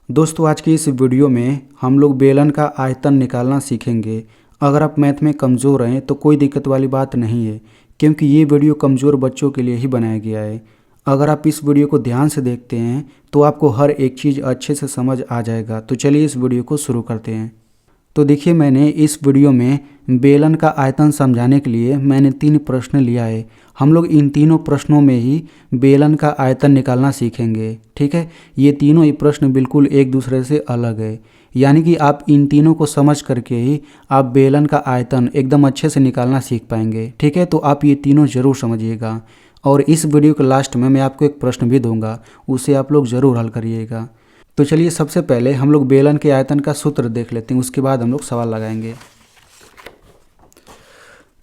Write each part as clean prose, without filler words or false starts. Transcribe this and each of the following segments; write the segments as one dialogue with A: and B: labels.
A: दोस्तों आज की इस वीडियो में हम लोग बेलन का आयतन निकालना सीखेंगे। अगर आप मैथ में कमज़ोर हैं तो कोई दिक्कत वाली बात नहीं है, क्योंकि ये वीडियो कमज़ोर बच्चों के लिए ही बनाया गया है। अगर आप इस वीडियो को ध्यान से देखते हैं तो आपको हर एक चीज़ अच्छे से समझ आ जाएगा। तो चलिए इस वीडियो को शुरू करते हैं। तो देखिए, मैंने इस वीडियो में बेलन का आयतन समझाने के लिए मैंने 3 प्रश्न लिया है। हम लोग इन तीनों प्रश्नों में ही बेलन का आयतन निकालना सीखेंगे। ठीक है, ये तीनों ही प्रश्न बिल्कुल एक दूसरे से अलग है, यानी कि आप इन तीनों को समझ करके ही आप बेलन का आयतन एकदम अच्छे से निकालना सीख पाएंगे। ठीक है, तो आप ये तीनों ज़रूर समझिएगा। और इस वीडियो के लास्ट में मैं आपको एक प्रश्न भी दूंगा, उसे आप लोग ज़रूर हल करिएगा। तो चलिए सबसे पहले हम लोग बेलन के आयतन का सूत्र देख लेते हैं, उसके बाद हम लोग सवाल लगाएंगे।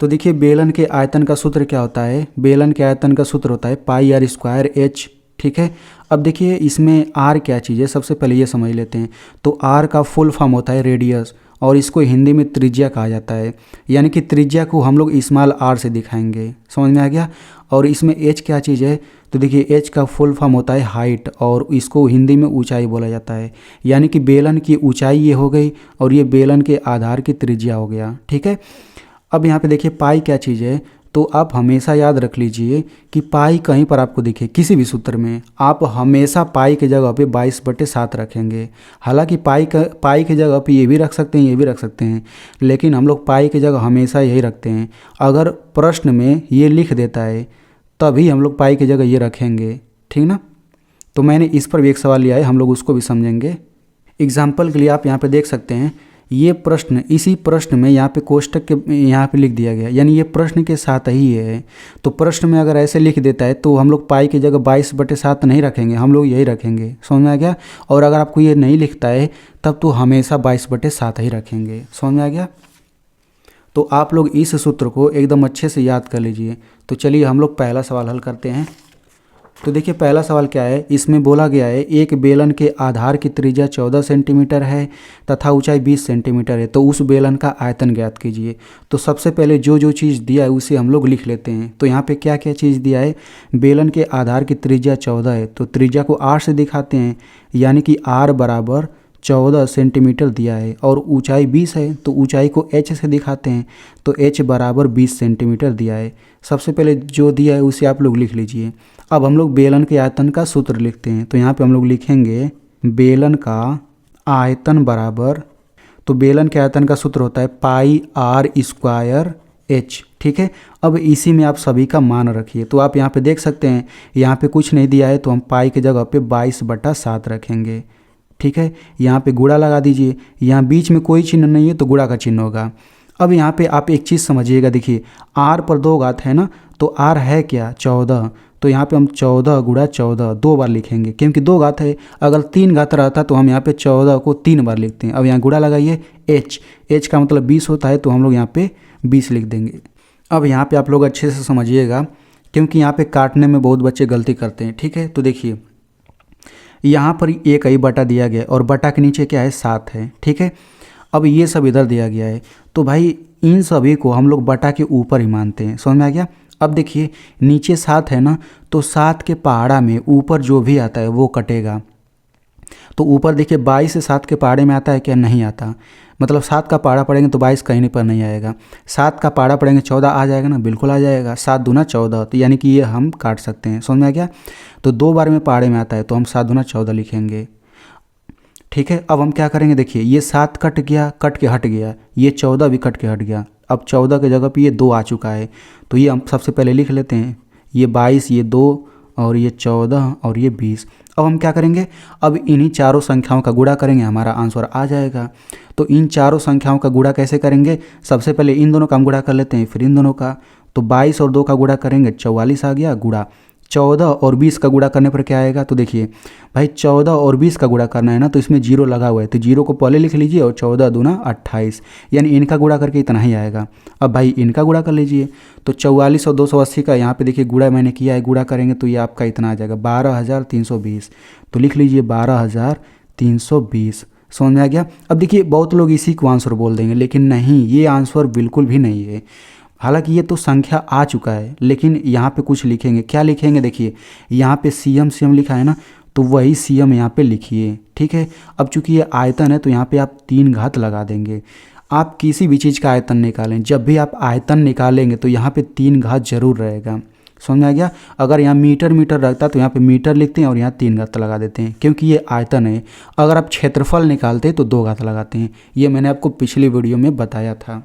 A: तो देखिए, बेलन के आयतन का सूत्र क्या होता है। बेलन के आयतन का सूत्र होता है पाई आर स्क्वायर एच। ठीक है, अब देखिए इसमें आर क्या चीज़ है, सबसे पहले ये समझ लेते हैं। तो आर का फुल फॉर्म होता है रेडियस, और इसको हिंदी में त्रिज्या कहा जाता है, यानी कि त्रिज्या को हम लोग स्मॉल आर से दिखाएंगे। समझ में आ गया। और इसमें एच क्या चीज़ है, तो देखिए एच का फुल फॉर्म होता है हाइट, और इसको हिंदी में ऊंचाई बोला जाता है, यानी कि बेलन की ऊंचाई ये हो गई और ये बेलन के आधार की त्रिज्या हो गया। ठीक है, अब यहाँ पे देखिए पाई क्या चीज़ है। तो आप हमेशा याद रख लीजिए कि पाई कहीं पर आपको दिखे किसी भी सूत्र में, आप हमेशा पाई की जगह पे 22/7 रखेंगे। हालांकि पाई की जगह पे ये भी रख सकते हैं, ये भी रख सकते हैं, लेकिन हम लोग पाई की जगह हमेशा यही रखते हैं। अगर प्रश्न में ये लिख देता है तभी हम लोग पाई की जगह ये रखेंगे। ठीक ना। तो मैंने इस पर भी एक सवाल लिया है, हम लोग उसको भी समझेंगे। एग्जाम्पल के लिए आप यहाँ पे देख सकते हैं, ये प्रश्न इसी प्रश्न में यहाँ पे कोष्टक के यहाँ पे लिख दिया गया, यानी ये प्रश्न के साथ ही है। तो प्रश्न में अगर ऐसे लिख देता है तो हम लोग पाई की जगह 22/7 नहीं रखेंगे, हम लोग यही रखेंगे। समझ में आ गया। और अगर आपको ये नहीं लिखता है तब तो हमेशा 22/7 ही रखेंगे। समझ में आ गया। तो आप लोग इस सूत्र को एकदम अच्छे से याद कर लीजिए। तो चलिए हम लोग पहला सवाल हल करते हैं। तो देखिए पहला सवाल क्या है, इसमें बोला गया है एक बेलन के आधार की त्रिज्या 14 सेंटीमीटर है तथा ऊंचाई 20 सेंटीमीटर है, तो उस बेलन का आयतन ज्ञात कीजिए। तो सबसे पहले जो जो चीज़ दिया है उसे हम लोग लिख लेते हैं। तो यहाँ पे क्या क्या चीज़ दिया है, बेलन के आधार की त्रिज्या 14 है, तो त्रिज्या को आर से दिखाते हैं, यानी कि आर बराबर 14 सेंटीमीटर दिया है। और ऊंचाई 20 है, तो ऊंचाई को एच से दिखाते हैं, तो एच बराबर 20 सेंटीमीटर दिया है। सबसे पहले जो दिया है उसे आप लोग लिख लीजिए। अब हम लोग बेलन के आयतन का सूत्र लिखते हैं। तो यहाँ पे हम लोग लिखेंगे बेलन का आयतन बराबर, तो बेलन के आयतन का सूत्र होता है पाई आर स्क्वायर एच। ठीक है, अब इसी में आप सभी का मान रखिए। तो आप यहाँ पे देख सकते हैं, यहाँ पे कुछ नहीं दिया है तो हम पाई की जगह पे 22/7 रखेंगे। ठीक है, यहाँ पे गुणा लगा दीजिए, यहाँ बीच में कोई चिन्ह नहीं है तो गुणा का चिन्ह होगा। अब यहाँ पे आप एक चीज़ समझिएगा, देखिए आर पर 2 घात है ना, तो आर है क्या 14, तो यहाँ पे हम 14 × 14 2 बार लिखेंगे, क्योंकि 2 घात है। अगर 3 घात रहता तो हम यहाँ पे 14 को 3 बार लिखते हैं। अब यहाँ गुणा लगाइए, एच का मतलब 20 होता है, तो हम लोग यहाँ पे 20 लिख देंगे। अब यहाँ पे आप लोग अच्छे से समझिएगा, क्योंकि यहाँ पे काटने में बहुत बच्चे गलती करते हैं। ठीक है, तो देखिए यहाँ पर एक ही बटा दिया गया और बटा के नीचे क्या है 7 है। ठीक है, अब ये सब इधर दिया गया है, तो भाई इन सभी को हम लोग बटा के ऊपर ही मानते हैं। समझ में आ गया। अब देखिए नीचे 7 है ना, तो 7 के पहाड़ा में ऊपर जो भी आता है वो कटेगा। तो ऊपर देखिए 22 से 7 के पहाड़े में आता है क्या, नहीं आता। मतलब 7 का पहाड़ा पड़ेंगे तो 22 कहीं पर नहीं आएगा। 7 का पहाड़ा पड़ेंगे 14 आ जाएगा ना, बिल्कुल आ जाएगा। 7 दूना 14, तो यानी कि ये हम काट सकते हैं। समझ में आ गया। तो 2 बार में पहाड़े में आता है तो हम 7 दूना 14 लिखेंगे। ठीक है, अब हम क्या करेंगे, देखिए ये 7 कट गया, कट के हट गया, ये 14 भी कट के हट गया। अब 14 की जगह पे ये 2 आ चुका है, तो ये हम सबसे पहले लिख लेते हैं, ये 22, ये 2 और ये 14 और ये 20। अब हम क्या करेंगे, अब इन्हीं चारों संख्याओं का गुणा करेंगे, हमारा आंसर आ जाएगा। तो इन चारों संख्याओं का गुणा कैसे करेंगे, सबसे पहले इन दोनों का हम गुणा कर लेते हैं, फिर इन दोनों का। तो 22 और 2 का गुणा करेंगे, 44 आ गया गुणा। 14 और 20 का गुणा करने पर क्या आएगा, तो देखिए भाई 14 और 20 का गुणा करना है ना, तो इसमें 0 लगा हुआ है, तो 0 को पहले लिख लीजिए और 14 दूना 28, यानी इनका गुणा करके इतना ही आएगा। अब भाई इनका गुणा कर लीजिए, तो 44 और 280 का यहाँ पे देखिए गुणा मैंने किया है, गुणा करेंगे तो ये आपका इतना आ जाएगा 12,320। तो लिख लीजिए 12,320। समझ में आ गया। अब देखिए बहुत लोग इसी को आंसर बोल देंगे, लेकिन नहीं, ये आंसर बिल्कुल भी नहीं है। हालांकि ये तो संख्या आ चुका है, लेकिन यहाँ पे कुछ लिखेंगे। क्या लिखेंगे, देखिए यहाँ पे CM लिखा है ना, तो वही CM यहाँ पे लिखिए, ठीक है। अब चूंकि ये आयतन है तो यहाँ पे आप 3 घात लगा देंगे। आप किसी भी चीज़ का आयतन निकालें, जब भी आप आयतन निकालेंगे तो यहाँ पे 3 घात जरूर रहेगा। समझ में आ गया। अगर यहाँ मीटर रहता तो यहाँ पे मीटर लिखते हैं और यहाँ 3 घात लगा देते हैं, क्योंकि ये आयतन है। अगर आप क्षेत्रफल निकालते तो 2 घात लगाते हैं। ये मैंने आपको पिछली वीडियो में बताया था।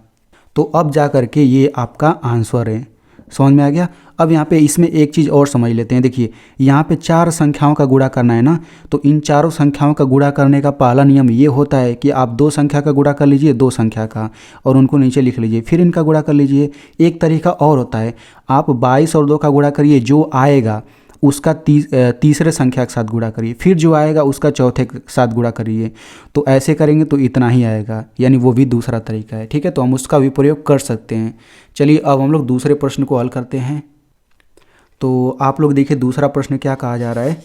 A: तो अब जा कर के ये आपका आंसर है। समझ में आ गया। अब यहाँ पे इसमें एक चीज़ और समझ लेते हैं। देखिए यहाँ पे 4 संख्याओं का गुणा करना है ना, तो इन चारों संख्याओं का गुणा करने का पहला नियम ये होता है कि आप 2 संख्या का गुणा कर लीजिए, 2 संख्या का, और उनको नीचे लिख लीजिए, फिर इनका गुणा कर लीजिए। एक तरीका और होता है, आप 22 और 2 का गुणा करिए, जो आएगा उसका तीसरे संख्या के साथ गुणा करिए, फिर जो आएगा उसका चौथे के साथ गुणा करिए। तो ऐसे करेंगे तो इतना ही आएगा, यानी वो भी दूसरा तरीका है, ठीक है। तो हम उसका भी प्रयोग कर सकते हैं। चलिए अब हम लोग दूसरे प्रश्न को हल करते हैं। तो आप लोग देखिए दूसरा प्रश्न क्या कहा जा रहा है।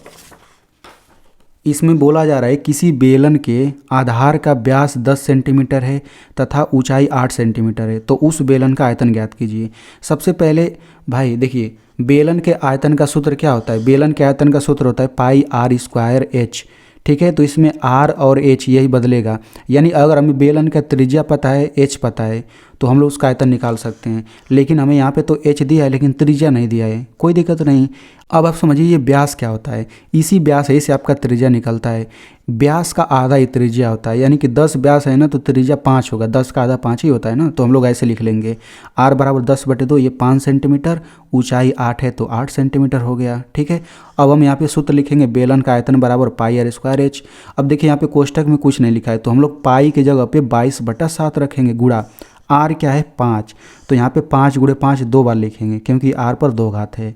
A: इसमें बोला जा रहा है किसी बेलन के आधार का व्यास 10 सेंटीमीटर है तथा ऊंचाई 8 सेंटीमीटर है, तो उस बेलन का आयतन ज्ञात कीजिए। सबसे पहले भाई देखिए बेलन के आयतन का सूत्र क्या होता है। बेलन के आयतन का सूत्र होता है पाई आर स्क्वायर एच, ठीक है। तो इसमें आर और एच यही बदलेगा, यानी अगर हमें बेलन का त्रिज्या पता है, एच पता है, तो हम लोग उसका आयतन निकाल सकते हैं। लेकिन हमें यहाँ पे तो एच दिया है लेकिन त्रिज्या नहीं दिया है, कोई दिक्कत नहीं। अब आप समझिए ये व्यास क्या होता है। इसी व्यास है, इससे आपका त्रिज्या निकलता है। व्यास का आधा ही त्रिज्या होता है, यानी कि 10 व्यास है ना तो त्रिज्या 5 होगा, 10 का आधा 5 ही होता है ना। तो हम लोग ऐसे लिख लेंगे आर बराबर 10/2, ये 5 सेंटीमीटर, ऊंचाई 8 है तो 8 सेंटीमीटर हो गया, ठीक है। अब हम यहाँ पे सूत्र लिखेंगे बेलन का आयतन बराबर पाई आर स्क्वायर एच। अब देखिए यहाँ पे कोष्टक में कुछ नहीं लिखा है, तो हम लोग पाई की जगह पे 22/7 रखेंगे, गुणा आर क्या है 5, तो यहाँ पे 5 × 5 2 बार लिखेंगे, क्योंकि आर पर 2 घात है।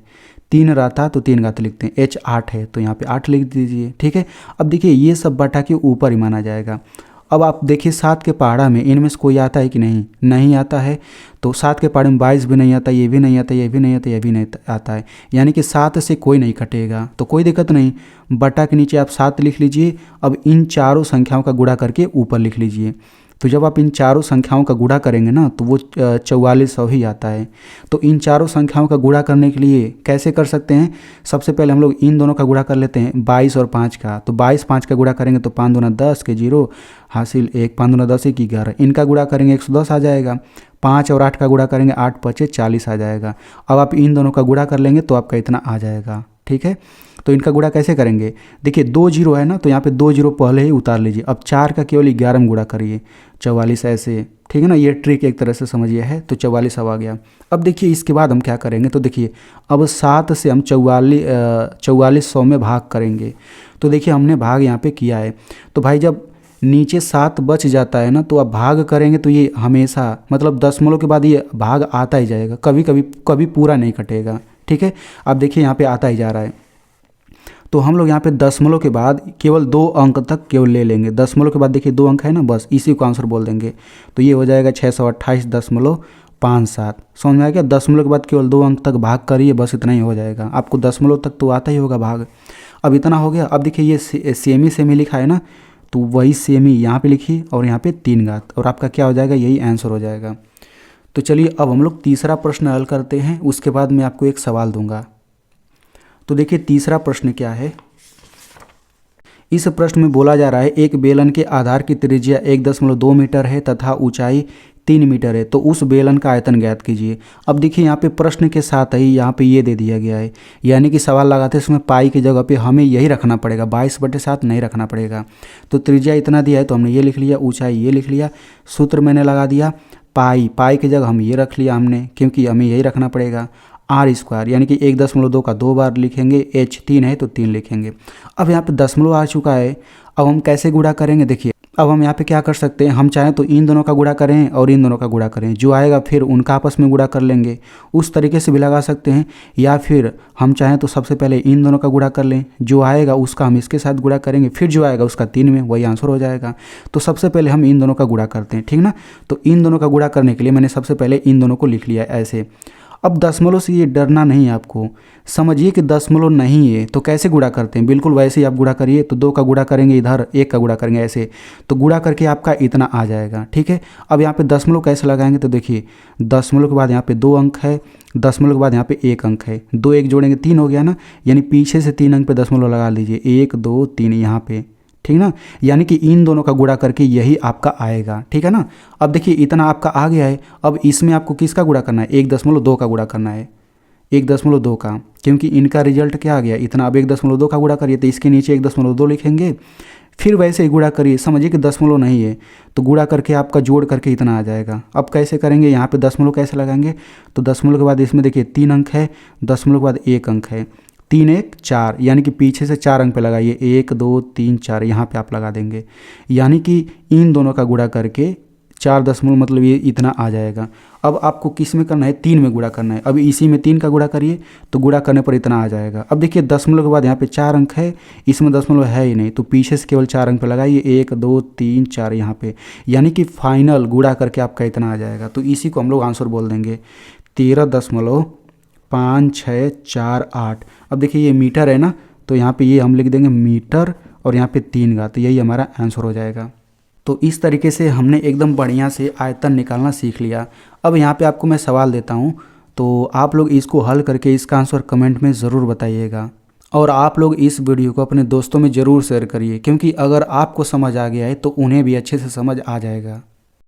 A: 3 रहता तो 3 घात लिखते हैं, एच 8 है तो यहाँ पे 8 लिख दीजिए, ठीक है। अब देखिए ये सब बटा के ऊपर ही माना जाएगा। अब आप देखिए 7 के पहाड़ा में इनमें से कोई आता है कि नहीं, नहीं आता है। तो 7 के पहाड़े में 22 भी नहीं आता, ये भी नहीं आता, ये भी नहीं आता, ये भी नहीं आता है, यानी कि 7 से कोई नहीं कटेगा, तो कोई दिक्कत नहीं। बटा के नीचे आप 7 लिख लीजिए। अब इन चारों संख्याओं का गुणा करके ऊपर लिख लीजिए। तो जब आप इन चारों संख्याओं का गुणा करेंगे ना तो वो 4400 ही आता है। तो इन चारों संख्याओं का गुणा करने के लिए कैसे कर सकते हैं, सबसे पहले हम लोग इन दोनों का गुणा कर लेते हैं, 22 और 5 का। तो 22 5 का गुणा करेंगे तो 5 दूना 10 के 0 हासिल 1, 5 दूना 10 की 11, इनका गुणा करेंगे 110 आ जाएगा। 5 और 8 का गुणा करेंगे 8 5 40 आ जाएगा। अब आप इन दोनों का गुणा कर लेंगे तो आपका इतना आ जाएगा, ठीक है। तो इनका गुणा कैसे करेंगे, देखिए 2 0 है ना, तो यहाँ पे 2 0 पहले ही उतार लीजिए। अब 4 का केवल 11 में गुणा करिए, 44 ऐसे, ठीक है ना। ये ट्रिक एक तरह से समझिए है, तो 44 अब आ गया। अब देखिए इसके बाद हम क्या करेंगे, तो देखिए अब 7 से हम 4400 में भाग करेंगे। तो देखिए हमने भाग यहाँ पे किया है। तो भाई जब नीचे 7 बच जाता है ना तो आप भाग करेंगे तो ये हमेशा मतलब दशमलव के बाद ये भाग आता ही जाएगा, कभी पूरा नहीं कटेगा, ठीक है। अब देखिए यहाँ पे आता ही जा रहा है। तो हम लोग यहाँ पे दशमलव के बाद केवल 2 अंक तक केवल ले लेंगे। दशमलव के बाद देखिए 2 अंक है ना, बस इसी को आंसर बोल देंगे। तो ये हो जाएगा 628.57। समझ में आ गया। दशमलव के बाद केवल 2 अंक तक भाग करिए, बस इतना ही हो जाएगा। आपको दशमलव तक तो आता ही होगा भाग। अब इतना हो गया। अब देखिए ये सेमी लिखा है ना, तो वही सेमी यहाँ पे लिखिए और यहाँ पे 3 घात, और आपका क्या हो जाएगा, यही आंसर हो जाएगा। तो चलिए अब हम लोग तीसरा प्रश्न हल करते हैं, उसके बाद मैं आपको एक सवाल दूंगा। तो देखिए तीसरा प्रश्न क्या है। इस प्रश्न में बोला जा रहा है एक बेलन के आधार की त्रिज्या 1.2 मीटर है तथा ऊंचाई 3 मीटर है, तो उस बेलन का आयतन ज्ञात कीजिए। अब देखिए यहाँ पे प्रश्न के साथ ही यहाँ पे ये दे दिया गया है, यानी कि सवाल लगाते समय पाई की जगह पे हमें यही रखना पड़ेगा, 22/7 नहीं रखना पड़ेगा। तो त्रिज्या इतना दिया है तो हमने ये लिख लिया, ऊंचाई ये लिख लिया, सूत्र मैंने लगा दिया पाई की जगह हम ये रख लिया हमने, क्योंकि हमें यही रखना पड़ेगा। आर स्क्वायर यानी कि 1.2 का 2 बार लिखेंगे, एच 3 है तो 3 लिखेंगे। अब यहाँ पे दशमलव आ चुका है। अब हम कैसे गुणा करेंगे, देखिए अब हम यहाँ पे क्या कर सकते हैं, हम चाहें तो इन दोनों का गुणा करें और इन दोनों का गुणा करें, जो आएगा फिर उनका आपस में गुणा कर लेंगे, उस तरीके से भी लगा सकते हैं। या फिर हम चाहें तो सबसे पहले इन दोनों का गुणा कर लें, जो आएगा उसका हम इसके साथ गुणा करेंगे, फिर जो आएगा उसका 3 में, वही आंसर हो जाएगा। तो सबसे पहले हम इन दोनों का गुणा करते हैं, ठीक ना। तो इन दोनों का गुणा करने के लिए मैंने सबसे पहले इन दोनों को लिख लिया ऐसे। अब दशमलव से ये डरना नहीं है आपको, समझिए कि दशमलव नहीं है तो कैसे गुणा करते हैं, बिल्कुल वैसे ही आप गुणा करिए। तो 2 का गुणा करेंगे इधर, 1 का गुणा करेंगे ऐसे, तो गुणा करके आपका इतना आ जाएगा। ठीक है, अब यहाँ पे दशमलव कैसे लगाएंगे, तो देखिए दशमलव के बाद यहाँ पे 2 अंक है, दशमलव के बाद यहाँ पे 1 अंक है, 2 1 जोड़ेंगे 3 हो गया ना, यानी पीछे से 3 अंक पे दशमलव लगा लीजिए, 1 2 3 यहाँ पे, ठीक ना। यानी कि इन दोनों का गुणा करके यही आपका आएगा, ठीक है ना। अब देखिए इतना आपका आ गया है, अब इसमें आपको किसका गुणा करना है, 1.2 का गुणा करना है, 1.2 का, क्योंकि इनका रिजल्ट क्या आ गया इतना। अब 1.2 का गुणा करिए तो इसके नीचे 1.2 लिखेंगे, फिर वैसे ही गुणा करिए, समझिए कि दशमलव नहीं है तो गुणा करके आपका जोड़ करके इतना आ जाएगा। अब कैसे करेंगे, यहाँ पे दशमलव कैसे लगाएंगे, तो दशमलव के बाद इसमें देखिए 3 अंक है, दशमलव के बाद 1 अंक है, 3 1 4, यानी कि पीछे से 4 अंक पे लगाइए, 1 2 3 4 यहाँ पे आप लगा देंगे, यानी कि इन दोनों का गुणा करके 4 दशमलव मतलब ये इतना आ जाएगा। अब आपको किस में करना है, 3 में गुणा करना है। अब इसी में 3 का गुणा करिए तो गुणा करने पर इतना आ जाएगा। अब देखिए दशमलव के बाद यहाँ पे 4 अंक है, इसमें दशमलव है ही नहीं तो पीछे से केवल 4 अंक पे लगाइए, 1 2 3 4 यहाँ पे, यानी कि फाइनल गुणा करके आपका इतना आ जाएगा। तो इसी को हम लोग आंसर बोल देंगे 13.5648। अब देखिए ये मीटर है ना, तो यहाँ पे ये हम लिख देंगे मीटर और यहाँ पे 3 का, तो यही हमारा आंसर हो जाएगा। तो इस तरीके से हमने एकदम बढ़िया से आयतन निकालना सीख लिया। अब यहाँ पे आपको मैं सवाल देता हूँ, तो आप लोग इसको हल करके इसका आंसर कमेंट में ज़रूर बताइएगा, और आप लोग इस वीडियो को अपने दोस्तों में ज़रूर शेयर करिए, क्योंकि अगर आपको समझ आ गया है तो उन्हें भी अच्छे से समझ आ जाएगा।